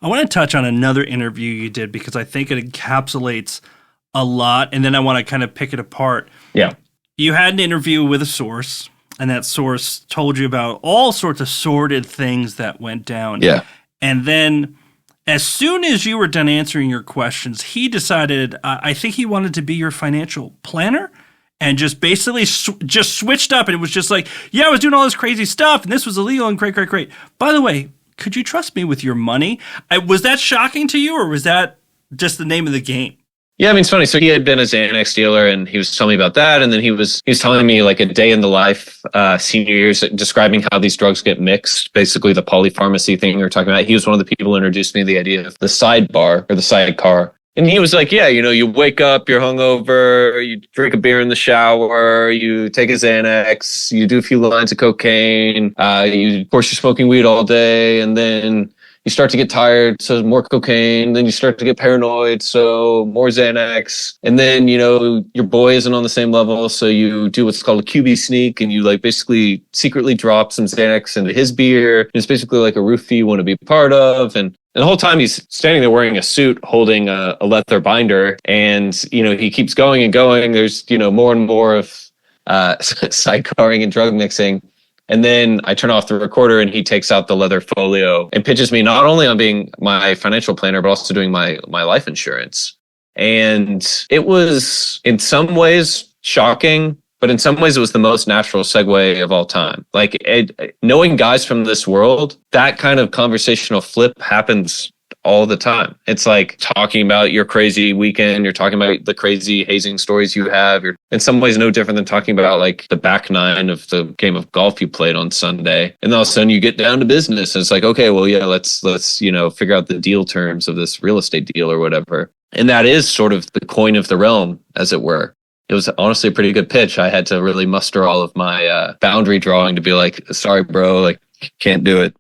I want to touch on another interview you did because I think it encapsulates a lot, and then I want to kind of pick it apart. Yeah. You had an interview with a source, and that source told you about all sorts of sordid things that went down. Yeah. And then as soon as you were done answering your questions, he decided, I think he wanted to be your financial planner, and just basically just switched up. And it was just like, yeah, I was doing all this crazy stuff, and this was illegal, and great. By the way, could you trust me with your money? Was that shocking to you, or was that just the name of the game? Yeah, I mean, it's funny. So he had been a Xanax dealer, and he was telling me about that. And then he was telling me like a day in the life, senior years, describing how these drugs get mixed, basically the polypharmacy thing we were talking about. He was one of the people who introduced me to the idea of the sidebar or the sidecar. And he was like, yeah, you wake up, you're hungover, you drink a beer in the shower, you take a Xanax, you do a few lines of cocaine, of course, you're smoking weed all day, and then you start to get tired, so more cocaine. Then you start to get paranoid, so more Xanax. And then, your boy isn't on the same level, so you do what's called a QB sneak, and you like basically secretly drop some Xanax into his beer. It's basically like a roofie you want to be part of. And the whole time he's standing there wearing a suit, holding a leather binder, and, he keeps going and going. There's, more and more of sidecarring and drug mixing. And then I turn off the recorder, and he takes out the leather folio and pitches me not only on being my financial planner, but also doing my life insurance. And it was in some ways shocking, but in some ways it was the most natural segue of all time. Like knowing guys from this world, that kind of conversational flip happens all the time. It's like talking about your crazy weekend. You're talking about the crazy hazing stories you have. You're in some ways no different than talking about like the back nine of the game of golf you played on Sunday. And all of a sudden you get down to business. And it's like, okay, well, yeah, let's figure out the deal terms of this real estate deal or whatever. And that is sort of the coin of the realm, as it were. It was honestly a pretty good pitch. I had to really muster all of my boundary drawing to be like, sorry, bro, like can't do it.